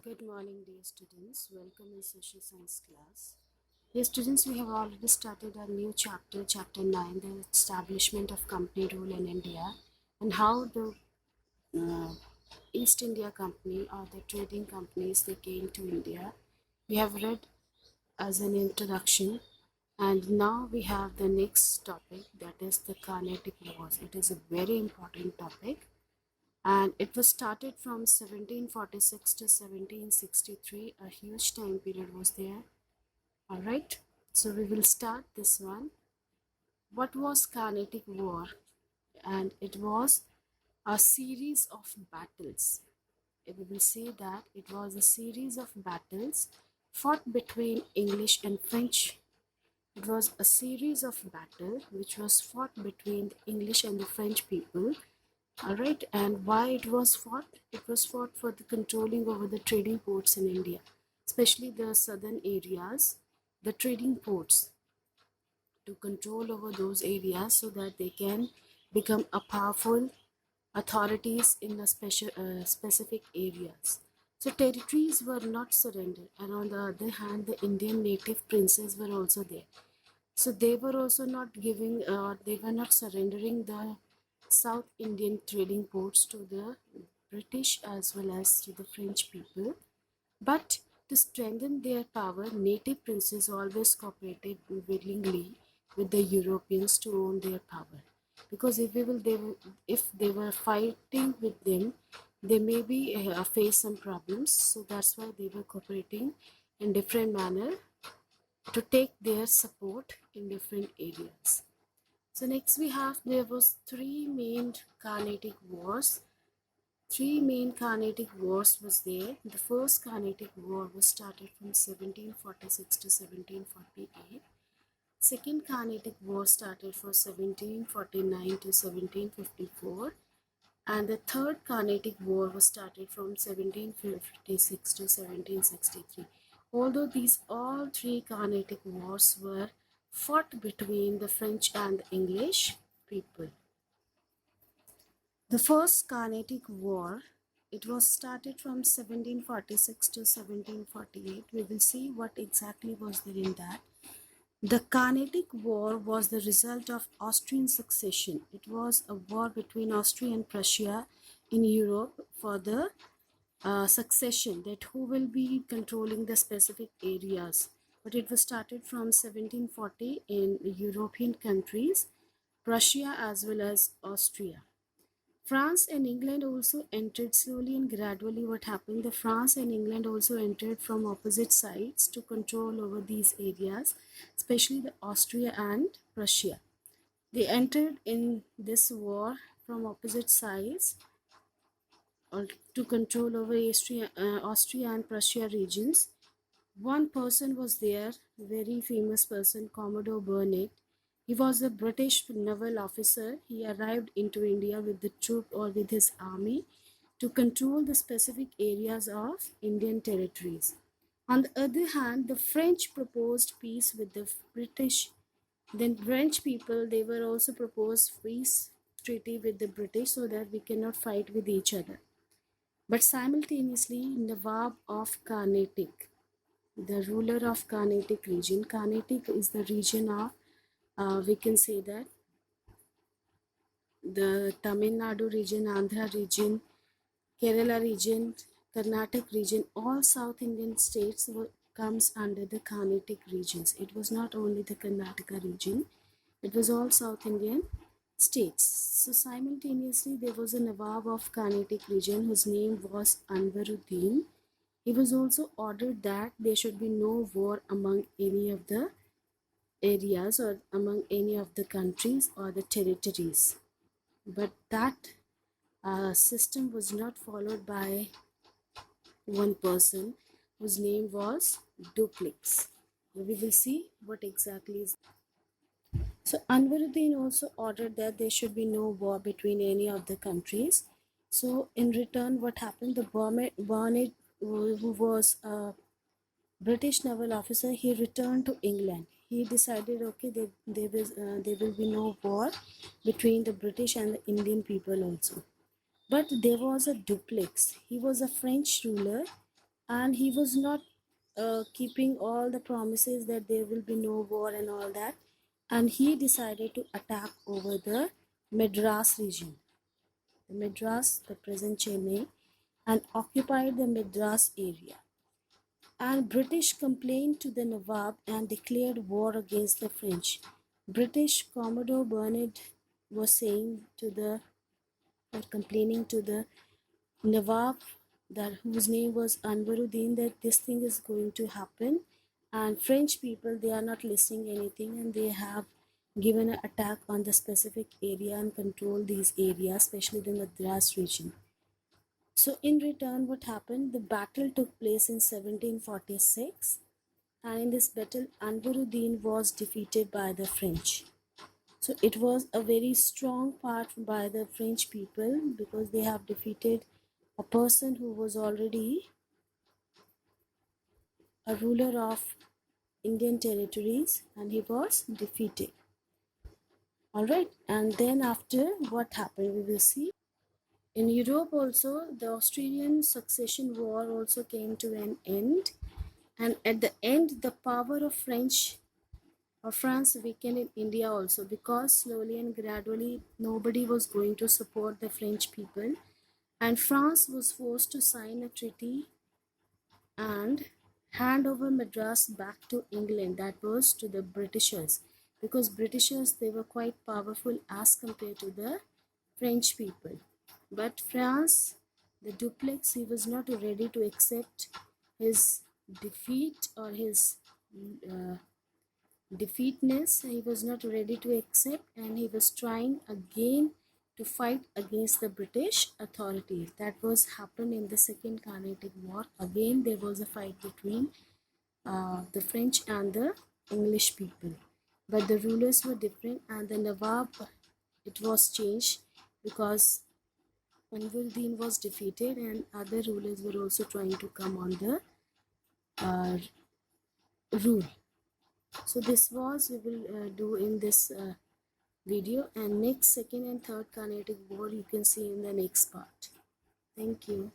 Good morning, dear students. Welcome in social science class. Dear students, we have already started our new chapter, chapter 9, the establishment of company rule in India, and how the uh, East India Company or the trading companies they came to India. We have read as an introduction, and now we have the next topic, that is the Carnatic Wars. It is a very important topic, and it was started from 1746 to 1763. A huge time period was there. All right, so we will start this one. What was Carnatic War? And it was a series of battles. We will say that it was a series of battles fought between English and French. It was a series of battles which was fought between the English and the French people. All right, and why it was fought? It was fought for the controlling over the trading ports in India, especially the southern areas, the trading ports, to control over those areas so that they can become a powerful authorities in the specific areas. So territories were not surrendered, and on the other hand, the Indian native princes were also there. So they were also not giving, they were not surrendering the South Indian trading ports to the British as well as to the French people. But to strengthen their power, native princes always cooperated willingly with the Europeans to own their power. Because if they were fighting with them, they may be face some problems. So that's why they were cooperating in different manner to take their support in different areas. So next there was three main Carnatic wars. Three main Carnatic wars was there. The first Carnatic war was started from 1746 to 1748. Second Carnatic war started from 1749 to 1754. And the third Carnatic War was started from 1756 to 1763. Although these all three Carnatic Wars were fought between the French and the English people. The first Carnatic War, it was started from 1746 to 1748. We will see what exactly was there in that. The Carnatic War was the result of Austrian succession. It was a war between Austria and Prussia in Europe for the succession, that who will be controlling the specific areas. But it was started from 1740 in European countries, Prussia as well as Austria. France and England also entered slowly and gradually. What happened? The France and England also entered from opposite sides to control over these areas, especially the Austria and Prussia. They entered in this war from opposite sides to control over Austria and Prussia regions. One person was there, very famous person, Commodore Burnett. He was a British naval officer. He arrived into India with the troop or with his army to control the specific areas of Indian territories. On the other hand, the French proposed peace with the British. Then French people, they were also proposed peace treaty with the British so that we cannot fight with each other. But simultaneously, Nawab of Carnatic, the ruler of Carnatic region. Carnatic is the region of, we can say that, the Tamil Nadu region, Andhra region, Kerala region, Carnatic region, all South Indian states comes under the Carnatic regions. It was not only the Karnataka region, it was all South Indian states. So simultaneously, there was a Nawab of Carnatic region whose name was Anvaruddin. He was also ordered that there should be no war among any of the areas or among any of the countries or the territories. But that system was not followed by one person whose name was Dupleix. We will see what exactly is. So Anvaruddin also ordered that there should be no war between any of the countries. So in return, what happened? The Burnett, who was a British naval officer, he returned to England. He decided, okay, there will be no war between the British and the Indian people also. But there was a Dupleix. He was a French ruler, and he was not keeping all the promises that there will be no war and all that, and he decided to attack over the Madras region, the Madras, the present Chennai, and occupied the Madras area. And British complained to the Nawab and declared war against the French. British Commodore Bernard was saying to the complaining to the Nawab, that whose name was Anwaruddin, that this thing is going to happen, and French people, they are not listening anything, and they have given an attack on the specific area and control these areas, especially the Madras region. So in return, what happened? The battle took place in 1746, and in this battle, Anwaruddin was defeated by the French. So it was a very strong part by the French people, because they have defeated a person who was already a ruler of Indian territories, and he was defeated. All right, and then after, what happened, we will see. In Europe also, the Australian succession war also came to an end, and at the end, the power of France weakened in India also, because slowly and gradually nobody was going to support the French people, and France was forced to sign a treaty and hand over Madras back to England, that was to the Britishers, because Britishers, they were quite powerful as compared to the French people. But France, the duplex, he was not ready to accept his defeat or his uh, defeatness. He was not ready to accept, and he was trying again to fight against the British authorities. That was happened in the Second Carnatic War. Again, there was a fight between the French and the English people, but the rulers were different, and the Nawab, it was changed, because Anwaruddin was defeated, and other rulers were also trying to come on the rule. So this was we will do in this video, and next, second and third Carnatic War you can see in the next part. Thank you.